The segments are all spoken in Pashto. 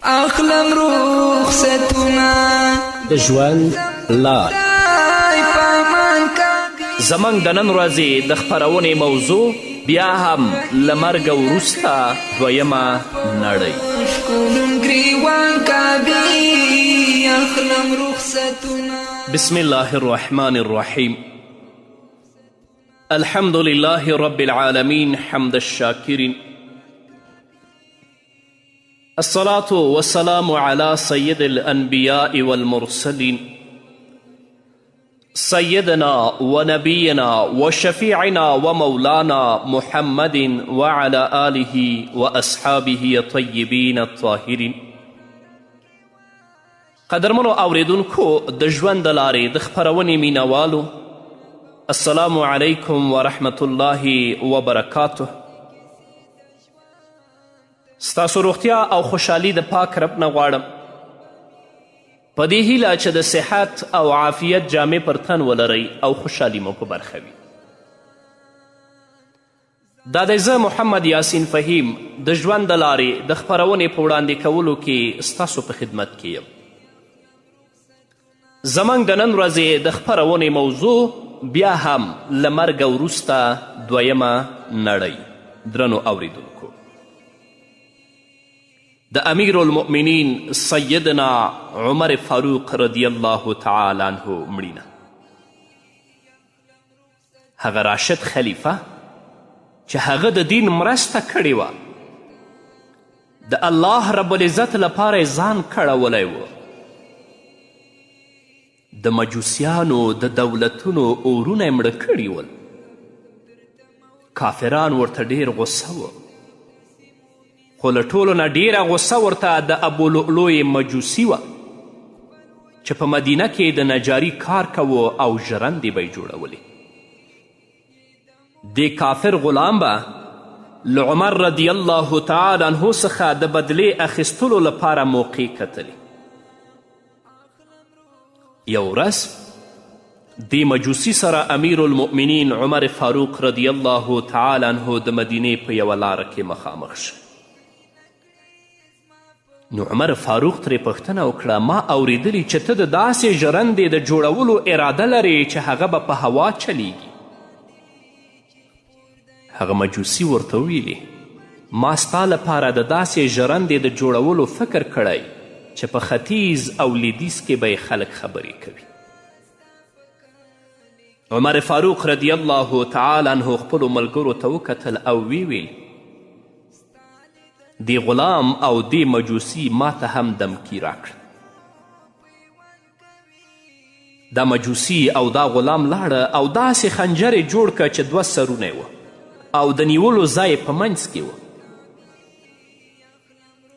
اخلم رخصتونه د ژوند لار. زموږ د نن ورځې د خپرونې موضوع بیا هم له مرګه وروسته دویمه نړۍ. بسم الله الرحمن الرحیم. الحمد لله رب العالمين حمد الشاكرين، الصلاة والسلام على سيد الأنبياء والمرسلين سيدنا ونبينا وشفيعنا ومولانا محمد وعلى آله وأصحابه الطيبين الطاهرين. قدرمنو اوریدونکو د ژوند د لارې د خپرونې مینوالو، السلام علیکم ورحمة الله وبرکاته. ستاسو روغتیا او خوشحالي د پاک رب نه غواړم، په دې هیله چې د صحت او عافیت جامې پر تن ولرئ او خوشحالي مو په برخه وي. دا دی زه محمد یاسین فهیم د ژوند د لارې د خپرونې په وړاندې کولو کې ستاسو په خدمت کې یم. زموږ د نن ورځې د خپرونې موضوع بیا هم له مرګه وروسته دویمه نړۍ. درنو اوریدونکو، د امیر المؤمنین سیدنا عمر فاروق رضی الله تعالی عنه مړینه، هغه راشد خلیفه چې هغه د دین مرسته کړې وه، د الله رب العزت لپاره یې ځان کړولی و. د مجوسیانو د دولتونو اورونه یې مړه کړي ول. کافران ورته ډیر غصه و، خو له ټولو نه ډیره غصه ورته د ابولؤلؤ مجوسي وه چې په مدینه کې د نجاري کار کوو او ژرندې به یې جوړولې. دې کافر غلام به له عمر رضی الله تعالی عنه څخه د بدلې اخیستلو لپاره موقع کتلې. یو ورځ دې مجوسي سره امیر المؤمنین عمر فاروق رضی الله تعالی عنه د مدینې په یوه لاره کې مخامخ شو. نو عمر فاروق ترې پوښتنه وکړه، ما اوریدلی چې ته د داسې ژرندې د جوړولو اراده لرې چې هغه به په هوا چلیږي. هغه مجوسي ورته ویلي، ما ستا لپاره د داسې ژرندې د جوړولو فکر کړی چې په ختیځ او لیدیځ کې به خلک خبرې کوي. عمر فاروق رضی الله تعالی عنه خپلو ملګرو ته وکتل او ویل، دی غلام او دی مجوسی ما ته هم دمکی راکړه. دا مجوسی او دا غلام لاړه او داسې خنجر یې جوړ که چې 2 سرونه وه او د نیولو ځای په منځ کې و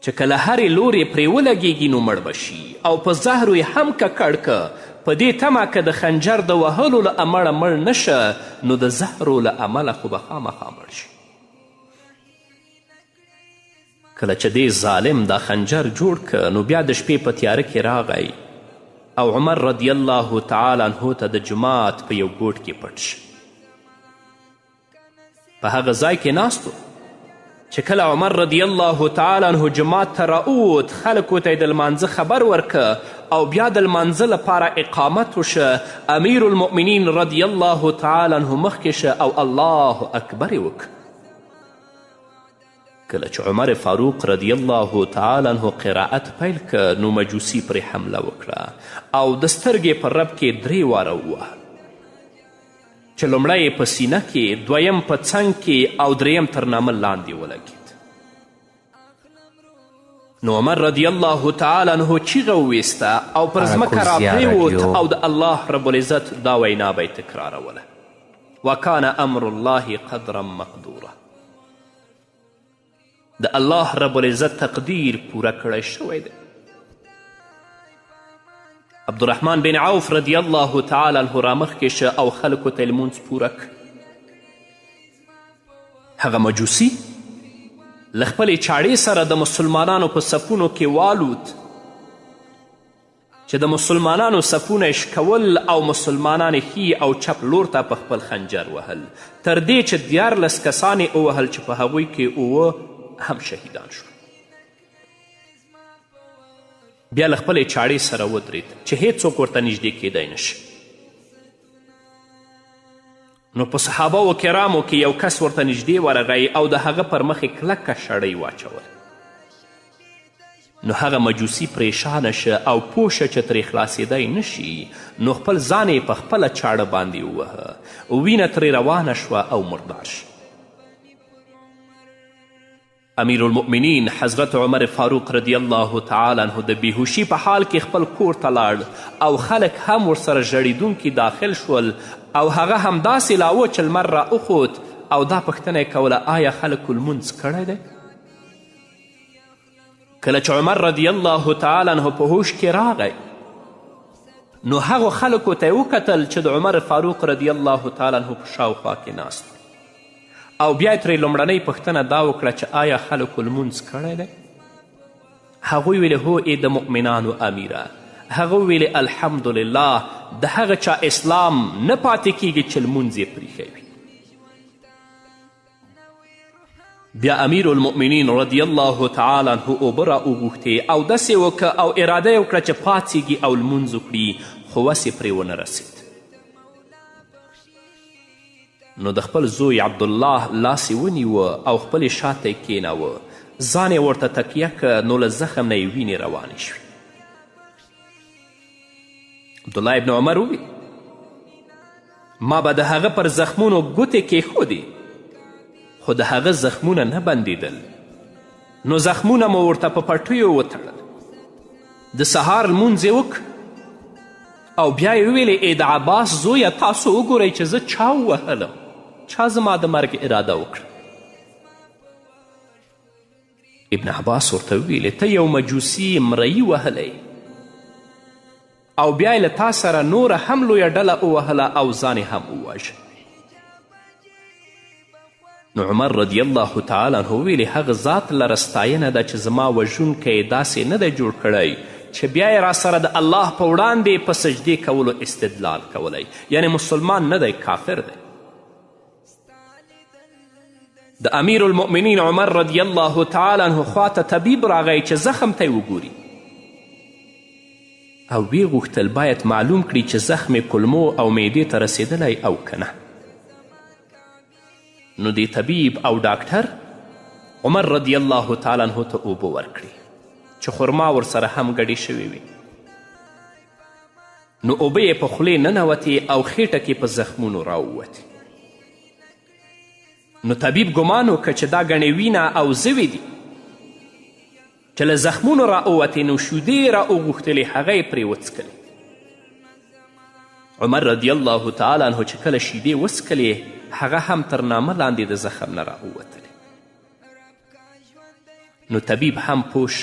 چې کله هرې لورې پرې ولګېږي نو مړ به شي، او په زهرو یې هم ککړ که په دې تمه که د خنجر د وهلو له امله مړ نشه نو د زهرو له امله خو به خامخا مړ شي. کله چې دې ظالم دا خنجر جوړ که نو بیا د شپې په تیاره کې راغی او عمر رضی الله تعالی عنه ته د جماعت په یو ګوټ کې پټ شه. په هغه ځای کې ناست و چې کله عمر رضی الله تعالی عنه جماعت ته راووت، خلکو ته یې د لمانځه خبر ورکه او بیا د لمانځه لپاره اقامت وشه. امیر المؤمنین رضی الله تعالی عنه مخکې شه او الله اکبر یې وکړه. کله چې عمر فاروق رضی الله تعالی عنه قرائت پیل که نو مجوسی پرې حمله وکړه او د سترګې پر رب کې 3 واره ووهل، چې لومړی په سینه کې، دویم په څنګ کې او دریم تر نامه لاندې ولګېد. نو عمر رضی الله تعالی عنه چیغه وویسته او پر ځمکه راپریوت او د الله رب العزت دا وینا به یې تکراروله، وکان امر الله قدرا مقدوره. د الله رب العزت تقدیر پوره کړی شوی دی. عبدالرحمن بن عوف رضی الله تعالی عنه رامخکې شه او خلکو ته لمونځ پوره کړ. هغه مجوسی له خپلې چاړې سره د مسلمانانو په صفونو کې والوت چې د مسلمانانو صفونه یې شکول او مسلمانان ښي او چپ لور ته په خپل خنجر وهل، تر دې چې 14 کسان یې ووهل چې په هغوی کې 9 هم شهیدان شول. بیا له خپلې چاړې سره ودرېد چې هیڅوک ورته نږدې کیدی نشي. نو په صحابه و کرامو کې یو کس ورته نږدې ورغی او د هغه پر مخ یې کلکه شړۍ واچول. نو هغه مجوسي پریشانه شه او پوه شه چې ترې خلاصېدی نشي، نو خپل ځان یې په خپله چاړه باندې ووهه، وینه ترې روانه شوه او مردار شه. امیر المؤمنین حضرت عمر فاروق رضی الله تعالی عنه د بیهوشي په حال کې خپل کور ته لاړ او خلک هم ورسره ژړېدونکي داخل شول او هغه همداسې لاوه چې لمر را اخوت او دا پوښتنه یې کوله آیا خلکو لمونځ کړی دی؟ کله چې عمر رضی الله تعالی عنه په هوش کې راغی نو هغو خلکو ته یې وکتل چې د عمر فاروق رضی الله تعالی عنه په شاوخوا کې ناست او بیا یې ترې لومړنۍ پوښتنه دا وکړه چې آیا خلکو لمونځ کړی دی؟ هغوی ویلې هو ای د مؤمنانو امیره. هغه ویلې الحمدلله د هغه چا اسلام نه پاتې کیږي چې لمونځ یې پریښی وي. بیا امیر المؤمنین رضی الله تعالی عنه اوبه را وغوښتې او داسې وکړه او اراده یې وکړه چې پاڅېږي او لمونځ وکړي، خو وس یې پرې ونه رسید. نو د خپل زوی عبدالله لاس یې ونیوه او خپلې شاته یې کېناوه، ځان یې ورته تکیه که نو له زخم نه یې وینې روانې شوې. عبدالله ابن عمر وویل ما به د هغه پر زخمونو ګوتې کېښودې خو د هغه زخمونه نه بندېدل، نو زخمونه مو ورته په پټیو وتړل. د سهار لمونځ یې وکړ او بیا یې وویلې ای د عباس زویه تاسو وګورئ چې زه چا ووهلم، چا زما د مرګ اراده وکړه. ابن عباس ورته وویلې ته یو مجوسي مرئی وهلی او بیا یې له تا سره نوره هم لویه ډله ووهله او ځان یې هم وواژه. نو عمر رضی الله تعالی عنه وویلې هغه ذات لره ستاینه ده چې زما وژونکی داسې نه دی جوړ کړی چې بیا یې راسره د الله په وړاندې په سجدې کولو استدلال کولی، یعنی مسلمان نه دی، کافر دی. د امیر المؤمنین عمر رضی الله تعالی عنه خواته طبیب راغی چې زخم ته یې وګوري او ویې غوښتل باید معلوم کړي چې زخم کلمو او معدې ته رسېدلی او که نه. نو دی طبیب او ډاکټر عمر رضی الله تعالی عنه ته اوبه ورکړي چې خرما ورسره هم ګډې شوې وي. نو اوبه یې په خولې ننوتې او خیټه کې په زخمونو راووتې. نو طبیب ګمان وکړه چې دا ګڼې وینه او زوی دي چې له زخمونو راووتې، نو شودې را وغوښتلې هغه یې پرې وڅکلې. عمر رضی الله تعالی عنه چې کله شیدې وڅکلې هغه هم تر نامه لاندې د زخم نه راووتلې. نو طبیب هم پوش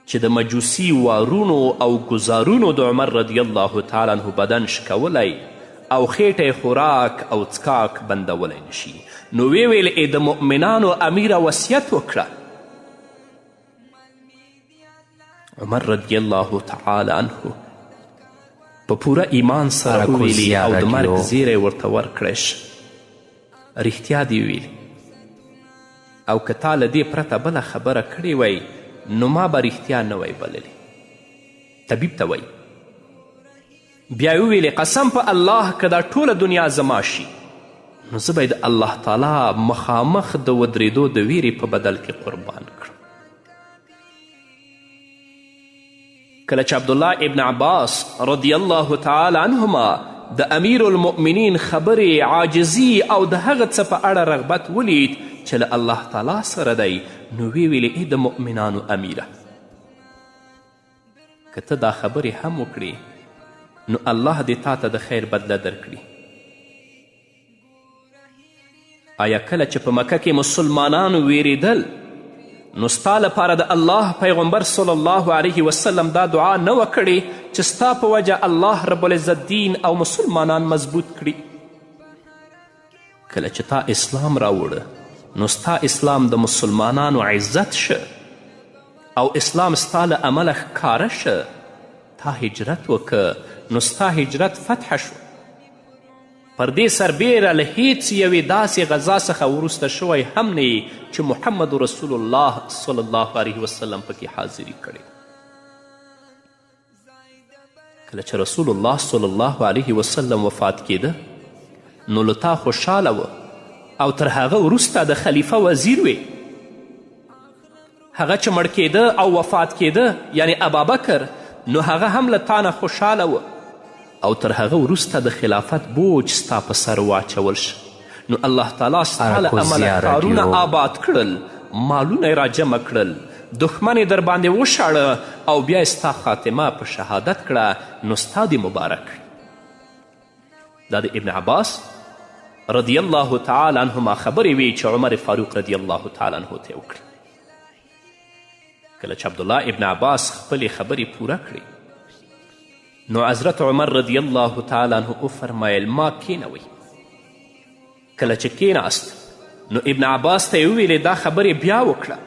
چې د مجوسي وارونو او ګزارونو د عمر رضی الله تعالی عنه بدن شکولی او خیټه خوراک او څکاک بندولی نشي. نو وی ویل ای د مؤمنانو امیره وصیت وکړه. عمر رضی الله تعالی عنه په پوره ایمان سره وویلي او د مرګ زیری ورته ورکړی رښتیا دې ویلي او که تا له دې پرته بله خبره کړې وی نو ما به رښتیا نه وی بللی. طبیب ته وی بیا یې وویلې قسم په الله که دا ټوله دنیا زما شي نو زه به د الله تعالی مخامخ د ودرېدو د ویرې په بدل کې قربان کړم. کله چې عبدالله ابن عباس رضی الله تعالی عنهما د امیر المؤمنین خبرې عاجزي او د هغه څه په اړه رغبت ولید چې له الله تعالی سره دی، نو وی ویلې ای د مؤمنانو امیره که ته دا خبرې هم وکړې نو الله دې تا ته د خیر بدله درکړي. آیا کله چې په مکه کې مسلمانانو ویریدل نو ستا لپاره د الله پیغمبر صلی الله علیه وسلم دا دعا نه وه کړې چې ستا په وجه الله رب العزت دین او مسلمانان مضبوط کړي؟ کله چې تا اسلام راوړه نو ستا اسلام د مسلمانانو عزت شه او اسلام ستا له عمله ښکاره شه. تا هجرت وکه نو ستا هجرت فتح شو. پر دې سربیره له هیڅ یوې داسې غذا څخه وروسته شوی هم نه چې محمد رسول الله صلی الله علیه وسلم پکې حاضري کړې. کله چې رسول الله صلی الله علیه وسلم وفات کېده نو له تا خوشحاله و او تر هغه وروسته د خلیفه وزیر وې. هغه چې مړ کېده او وفات کېده یعنی ابابکر نو هغه هم له تا نه خوشحاله و او تر هغه وروسته د خلافت بوج ستا په سر واچول شه. نو الله تعالی ستا له امله کارونه آباد کړل، مالونه یې راجمع کړل، دښمن یې در باندې وشاړه او بیا ستا خاتمه په شهادت کړه، نو ستا دې مبارک. دا د ابن عباس رضی الله تعالی عنهما خبرې وی چې عمر فاروق رضی الله تعالی عنه ته وکړي. کله چې عبدالله ابن عباس خپلې خبرې پوره کړې نو حضرت عمر رضی الله تعالی عنه وفرمایل ما کینوئ. کله چې کیناست نو ابن عباس ته یې وویلې دا خبرې بیا وکړه.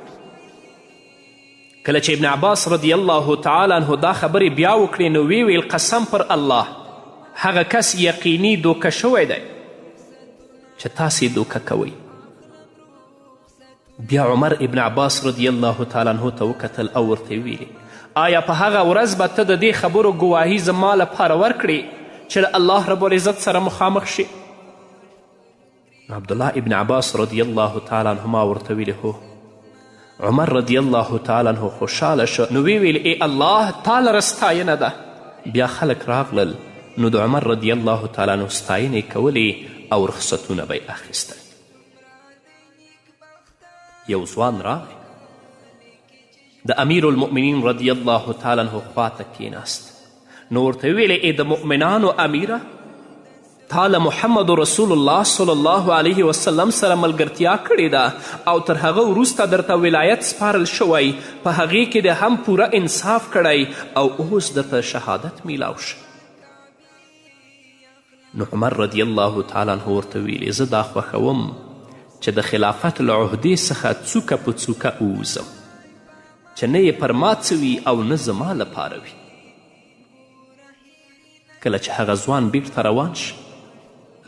کله چې ابن عباس رضی الله تعالی عنه دا خبرې بیا وکړې نو وی ویل قسم پر الله هغه کس یقیني دوکه شوی دی چې تاسې دوکه کوئ. بیا عمر ابن عباس رضی الله تعالی عنه ته وکتل او ورته ویلې آیا په هغه ورځ به ته د دې خبرو ګواهي زما لپاره ورکړې چې له الله رب العزت سره مخامخ شي؟ عبدالله ابن عباس رضی الله تعالی عنهما ورته ویلې هو. عمر رضی الله تعالی عنه خوشحاله شو نو وی ویل ای الله تا لره ستاینه ده. بیا خلک راغلل نو د عمر رضی الله تعالی عنه ستاینې کولې او رخصتونه به یې اخیستل. یو ځوان راغی د امیر المؤمنین رضی الله تعالی عنه خواته کیناست نو ورته ویلې ای د مؤمنانو امیره تا له محمد رسول الله صلی الله علیه وسلم سره ملګرتیا کړې ده او تر هغه وروسته درته ولایت سپارل شوی، په هغې کې د هم پوره انصاف کړی او اوس درته شهادت میلاو شه. نو عمر رضی الله تعالی عنه ورته ویلې زه دا خوښوم چې د خلافت له عهدې څخه څوکه په څوکه ووځم چې نه یې پر ما څه وي او نه زما لپاره وي. کله چې هغه ځوان بیرته روان شه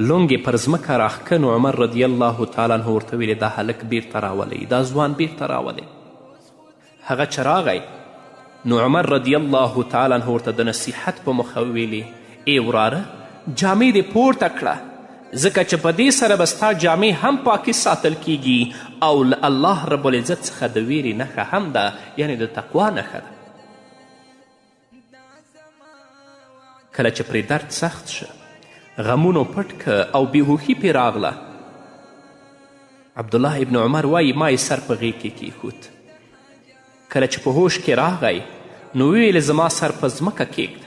لونګ پر ځمکه راښکه نو عمر رضی الله تعالی عنه ورته ویلې دا هلک بیرته راولئ، دا ځوان بیرته راولئ. هغه چې راغی نو عمر رضی الله تعالی عنه ورته د نصیحت په مخه ویلې ای وراره جامې دې پورته کړه ځکه چې په دې سره به ستا جامې هم پاکې ساتل کیږي او له الله رب العزت څخه د ویرې نښه هم ده، یعنې د تقوا نښه ده. کله چې پرې درد سخت شه غمونو پټ که او بیهوښي پې راغله عبدالله ابن عمر وایي ما یې سر په غیږ کې کیښود. کله چې په هوش کې راغی نو ویلې زما سر په ځمکه کیږده.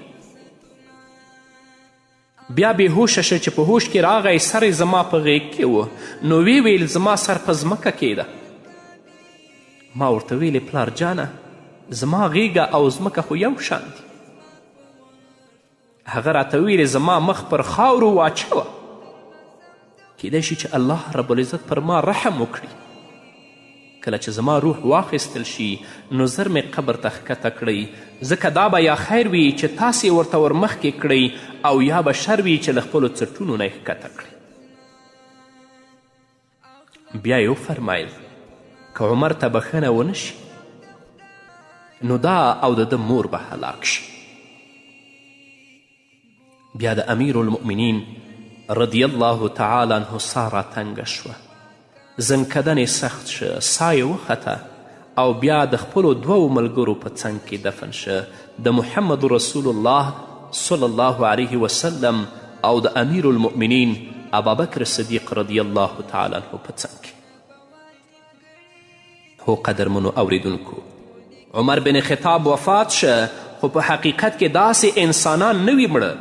بیا بېهوشه شه چې په هوش کې راغی سر یې زما په غیږ کې و نو وی ویل زما سر په ځمکه کیده. ما ورته ویلې پلار جانه زما غیږه او ځمکه خو یو شان دي. هغه راته ویلې زما مخ پر خاورو واچوه کیدای شي چې الله رب العزت پر ما رحم وکړي. کله چې زما روح واخیستل شي نو زر مې قبر ته ښکته کړئ ځکه دا به یا خیر وي چې تاسې ورته ورمخکې کړئ او یا به شر وي چې له خپلو څټونو نه یې ښکته کړئ. بیا یې وفرمیل که عمر ته بښنه ونه شي نو دا او د ده مور به هلاک شي. بیا د امیر المؤمنین رضی الله تعالی عنه سا راتنګه شوه، زنکدن سخت شه، سا یې وخته او بیا د خپلو دوو ملګرو په څنګ کې دفن شه، د محمد رسول الله صلی الله علیه وسلم او د امیر المؤمنین ابابکر صدیق رضی الله تعالی عنه په څنګ کې. هو قدرمنو اوریدونکو عمر بن خطاب وفات شه خو په حقیقت کې داسې انسانان نه وي مړه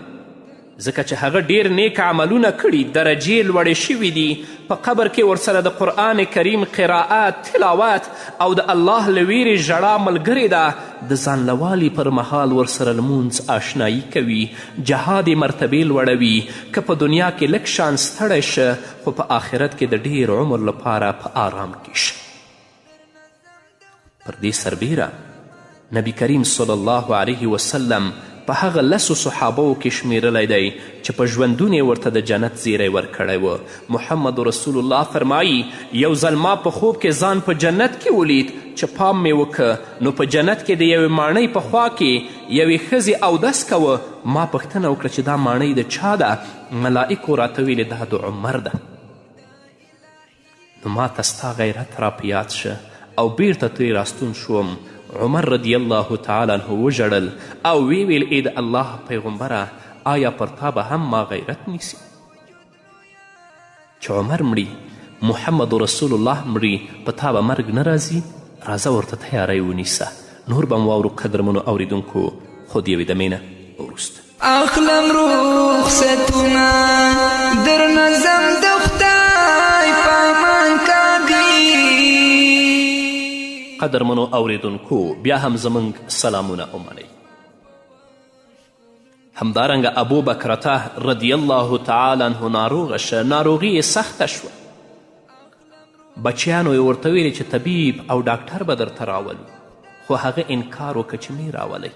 ځکه چې هغه ډیر نیک عملونه کړي، درجې لوړې شوي دي، په قبر کې ورسره د قرآن کریم قرائت، تلاوت او د الله له ویرې ژړا ملګرې ده، د ځان لوالي پر مهال ورسره لمونځ آشنایي کوي، جهاد یې مرتبې لوړوي، که په دنیا کې لږ شان ستړی شه خو په آخرت کې د ډیر عمر لپاره په آرام کې شه. پر دې سربیره نبی کریم صلی الله علیه وسلم په هغه 10 صحابو کې شمیرلی دی چې په ژوندون یې ورته د جنت زیری ورکړی و. محمد رسول الله فرمایي یو ځل ما په خوب کې ځان په جنت کې ولید چې پام مې وکه نو په جنت کې د یوې ماڼۍ په خوا کې یوې ښځې اودس کوه. ما پوښتنه وکړه چې دا ماڼۍ د چا ده؟ ملائکو راته ویلې دا د عمر ده. نو ما ته ستا غیرت را په یاد شه او بیرته ترې راستون شوم. عمر رضی الله تعالی عنه وژړل او ویل ای د الله پیغمبره آیا پر تا به هم ما غیرت نیسي؟ چې عمر مړي محمد رسول الله مړي په تا به مرګ نه راځي؟ راځه ورته تیاری ونیسه. نور به م واورو قدرمنو اوریدونکو خو د یوې دمې نه وروسته. اخلم رخصتونه در نظم د خدای په امان کاږي. قدرمنو اوریدونکو بیا هم زموږ سلامونه ومنئ. همدارنګه ابو بکرته رضی الله تعالی عنه ناروغه شه. ناروغي یې سخته شوه. بچیانو یې ورته ویلې چې طبیب او ډاکټر به درته راولو خو هغه انکار وکړه چې مې راولئ.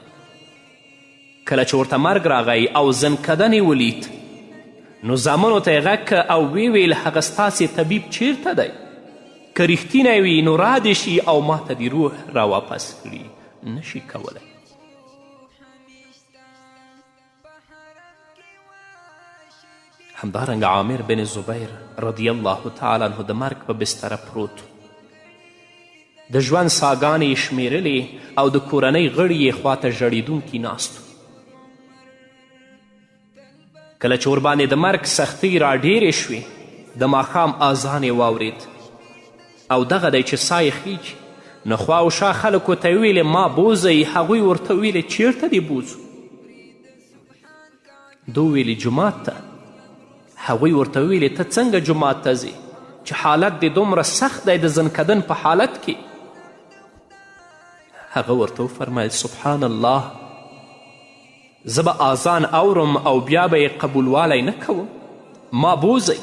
کله چې ورته مرګ راغی او زنکدن یې ولید نو زامنو ته یې غږ او ویل هغه ستاسې طبیب چیرته دی؟ که رښتینی وي نو را دې شي او ما ته دې روح راواپس کړي. نشي کولی. همدارنګه عامر بن زبیر رضی الله تعالی عنه د مرګ په بستره پروت د ژوند ساګانې یې شمیرلې او د کورنۍ غړي یې خواته ژړېدونکي ناست. کله چې ورباندې د مرګ سختۍ راډېرې شوې د ماښام اذان یې واورېد او دغه دی چې سا یې خیږي. نو خوا او شا خلکو ته یې ویلې ما بوزئ. هغوی ورته ویلې چیرته دې بوزو؟ دو ویلې جومات ته. هغوی ورته ویلې ته څنګه جومات ته ځې چې حالت دې دومره سخت دی د زنکدن په حالت کې؟ هغه ورته وفرمیل سبحان الله زه به اذان اورم او بیا به یې قبولوالی نه کوم. ما بوزئ.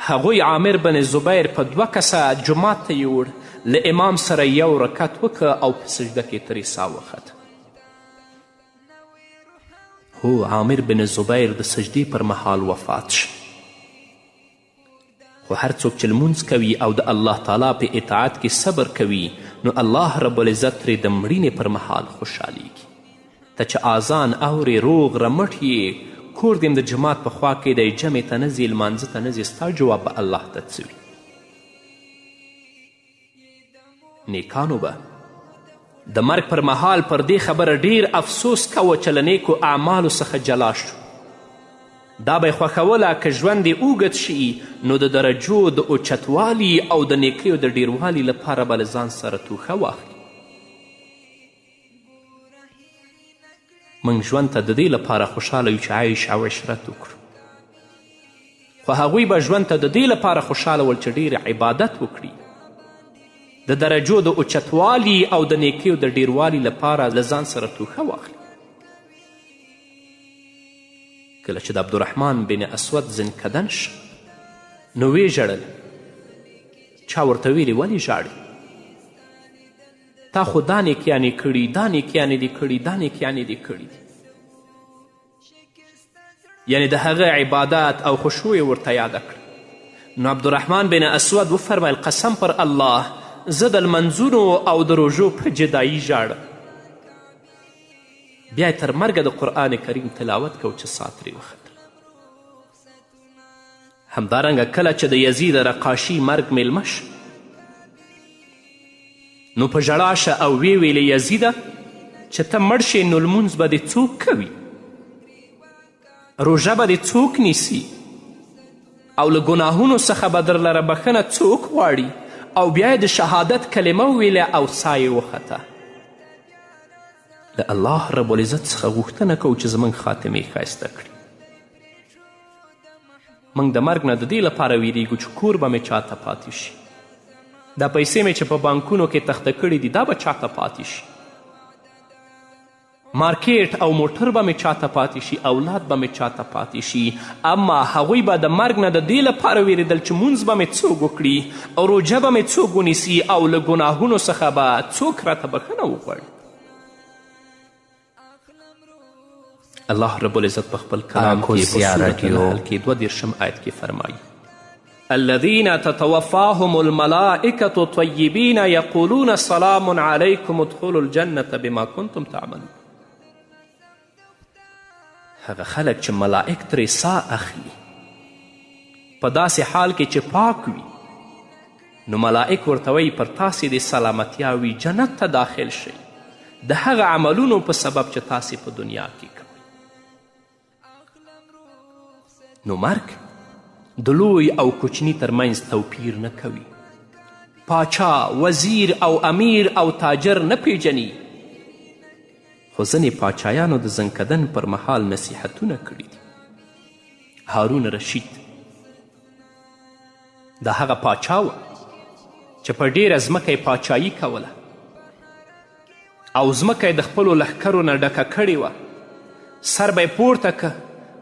هغوی عامر بن زبیر په 2 کسه جومات ته یوړ. له امام سره یو رکعت وکړه او په سجده کې ترې سا وخته. هو عامر بن زبیر د سجدې پر مهال وفات شه. خو هر څوک چې لمونځ کوي او د الله تعالی په اطاعت کې صبر کوي نو الله رب العزت ترې د مړینې پر مهال خوشحالیږي. ته چې اذان اورې روغ رمټ یې کور دې د جماعت په خوا کې دی جمع ته نه ځې لمانځه ته نه ځې ستا جواب به الله ته څه وي؟ نیکانو به د مرګ پر مهال پر دې خبره ډیر افسوس کوه چې له نیکو اعمالو څخه جلا شو. دا به یې خوښوله که ژوند یې اوږد شي نو د درجو د اوچتوالي او د نیکیو د ډیروالي لپاره به له ځان سره توښه واخلي. موږ ژوند ته د دې لپاره خوشحاله یو چې عیش او عشرت وکړو. خو هغوی به ژوند ته د دې لپاره خوشحاله ول چې ډیر عبادت وکړي. د درجو د اوچتوالي او د نیکیو د ډیروالي لپاره له ځان سره توښه واخلي. کله چې د عبدالرحمن بن اسود زنکدن شه نو ویې ژړل. چا ورته ویلې ولې ژاړې؟ تا خو دا نیکیانې کړي دا نیکیانې دې کړي دا نیکیانې دې کړي. یعنې د هغه عبادت او خشوع یې ورته یاده کړه. نو عبدالرحمن بن اسود وفرمیل قسم پر الله زه د لمنځونو او د روژو په جدایي ژاړم. بیا یې تر مرګه د قرآن کریم تلاوت کو چې سا ترې وختل. همدارنګه کله چې د یزید رقاشي مرګ میلمه شه نو په ژړا شه او ویلې یزیده چې ته مړ شې نو لمونځ به دې څوک کوي؟ روژه به دې څوک نیسي؟ او له ګناهونو څخه به درلره بخښنه څوک غواړي؟ او بیا د شهادت کلمه وویله او سا یې وخته. له الله رب العزت څخه غوښتنه کوو چې زموږ خاتمې ښایسته کړي. موږ د مرګ نه د دې لپاره ویریږو چې کور به مې چاته پاتې شي. دا پیسې مې چې په بانکونو کې تخته کړي دي دا به چاته پاتې شي. مارکیټ او موټر به مې چاته پاتې شي. اولاد به مې چاته پاتې شي. اما هغوی به د مرګ نه د دې لپاره ویرېدل چې مونځ به مې څوک وکړي او روژه به مې څوک ونیسي او له ګناهونو څخه به څوک راته بښنه وغواړي. الله رب العزت په خپل کلام کې په سورة النحل کې 22 آیت کې فرمایي الذين تتوفاهم الملائكة طيبين يقولون سلام عليكم ادخلوا الجنة بما كنتم تعملون. هغه خلک چې ملائک ترې ساه اخلي په داسې حال کې چې پاک وي نو ملائک ورته وایي پر تاسې د سلامتیا وي جنت ته داخل شئ د هغه عملونو په سبب چې تاسې په دنیا کې کوئ. نو مرګ د لوی او کوچني ترمنځ توپیر نه کوي. پاچا، وزیر او امیر او تاجر نه پیژني. خو ځینې پاچایانو د زنکدن پر مهال نصیحتونه کړي دي. هارون رشید د هغه پاچا و چې په ډیره ځمکه یې پاچایي کوله او ځمکه یې د خپلو لښکرو نه ډکه کړې وه. سر به یې پورته که،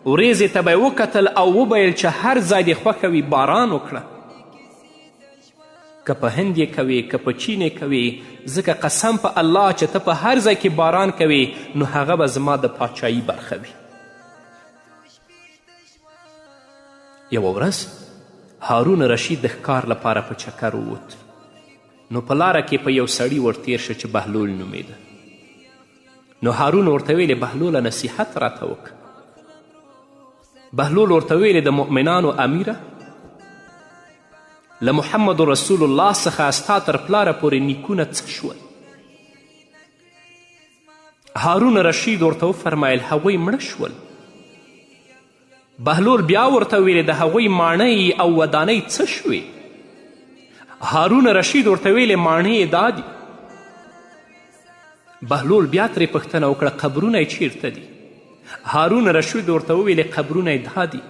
وریځې ته به یې وکتل او وبیل چې هر ځای دې خوښه وي باران وکړه. که په هند یې کوې که په چین یې کوې، ځکه قسم په الله چې ته په هر ځای کې باران کوې نو هغه به زما د پاچایي برخه وي. یوه ورځ هارون رشید د ښکار لپاره په چکر ووت. نو په لاره کې په یو سړي ورتیر شه چې بهلول نومیده. نو هارون ورته ویلې بهلوله نصیحت راته وکړه. بهلول ورته ویلې د مؤمنانو امیره له محمد رسول الله څخه ستا تر پلاره پورې نیکونه څه شول؟ هارون رشید ورته وفرمیل هغوی مړه شول. بهلول بیا ورته ویلې د هغوی ماڼۍ او ودانۍ څه شوې؟ هارون رشید ورته ویلې ماڼۍ یې دا دي. بهلول بیا ترې پوښتنه وکړه قبرونه یې چیرته دي؟ هارون رشید ورته وویلې قبرونه یې دا دي.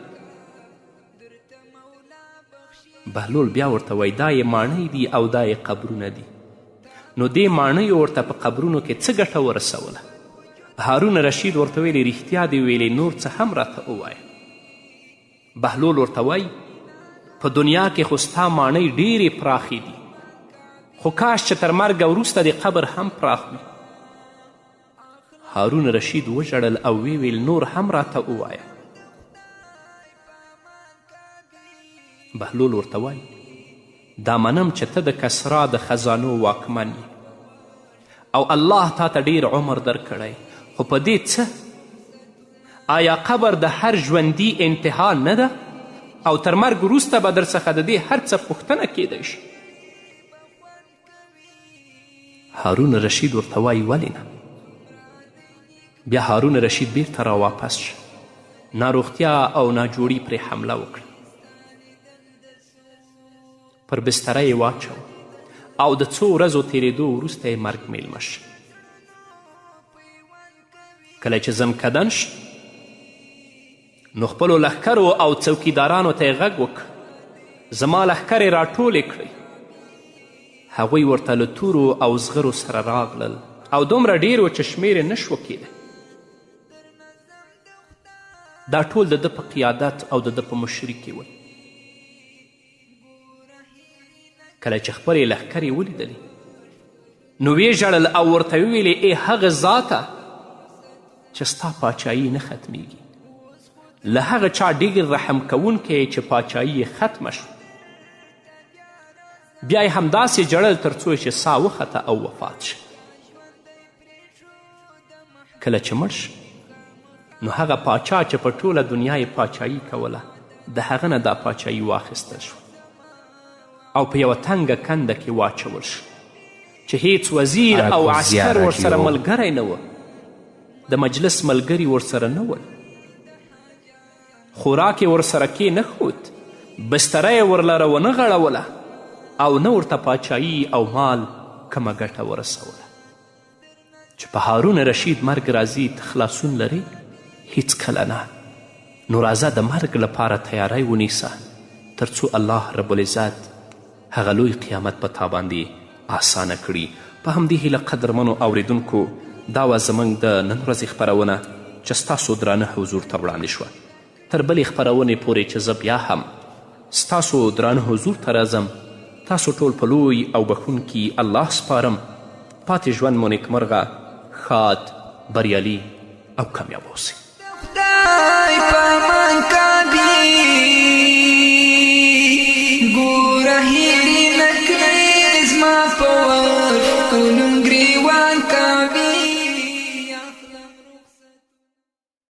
بهلول بیا ورته وایي دا یې ماڼۍ دي او دا یې قبرونه دي. نو دې ماڼیو ورته په قبرونو کې څه ګټه ورسوله؟ هارون رشید ورته ویلې رښتیا دې ویلې نور څه هم راته ووایه. بهلول ورته وایي په دنیا کې خو ستا ماڼۍ ډیرې پراخې دي، خو کاش چې تر مرګه وروسته د قبر هم پراخ وي. هارون رشید وژړل او ویل نور هم راته ووایه. بهلول ورته وایي دا منم چې ته د کسرا د خزانو واکمن یې او الله تا ته ډیر عمر درکړی، خو په دې څه؟ آیا قبر د هر ژوندي انتها نه ده او تر مرګ وروسته به در څخه د دې هر څه پوښتنه کیدی شي؟ هارون رشید ورته وایي ولې نه؟ بیا هارون رشید بیرته را واپس شه. ناروغتیا او ناجوړي پرې حمله وکړه. پر بستره یې واچو او د څو ورځو تیریدو وروسته یې مرګ میلمه شه. کله چې زمکدن شه نو خپلو لښکرو او څوکیدارانو ته یې غږ وکړ زما لښکرې راټولې کړئ. هغوی ورته له تورو او زغرو سره راغلل او دومره ډیر و چې شمیر یې نه شو کیده. دا ټول د ده په قیادت او د ده په مشري کې ول. کله چې خپلې لښکرې ولیدلې نو ویې ژړل او ورته وویلې ای هغه ذاته چې ستا پاچایي نه ختمیږي، له هغه چا ډېر رحم کوونکی چې پاچایي یې ختمه شوه. بیا یې همداسې جړل تر څو چې ساه وخته او وفات شه. کله چې مړ شه نو هغه پاچا چې په ټوله دنیا یې پاچایي کوله د هغه نه دا پاچایي واخیستل شوه او په یوه تنګه کنده کې واچول شو چې هیڅ وزیر او عسکر ورسره ملګری نه و، د مجلس ملګري ورسره نه ول، خوراک یې ورسره کېنښود، بستره یې ورلره ونه غړوله او نه ورته پاچایي او مال کمه ګټه ورسوله. چې په هارون رشید مرګ راځي ته خلاصون لري؟ هیڅکله نه. نو راځه د مرګ لپاره تیاری ونیسه تر څو الله رب العزت هغه لوی قیامت په تا باندې آسانه کړي. په همدې هیله قدرمنو اوریدونکو دا وه زموږ د نن ورځې خپرونه چې ستاسو درانه حضور ته وړاندې شوه. تر بلې خپرونې پورې چې زه بیا هم ستاسو درانه حضور ته راځم تاسو ټول په لوی او بخونکي الله سپارم. پاتې ژوند مو نیکمرغه، ښاد، بریالي او کامیاب اوسئ.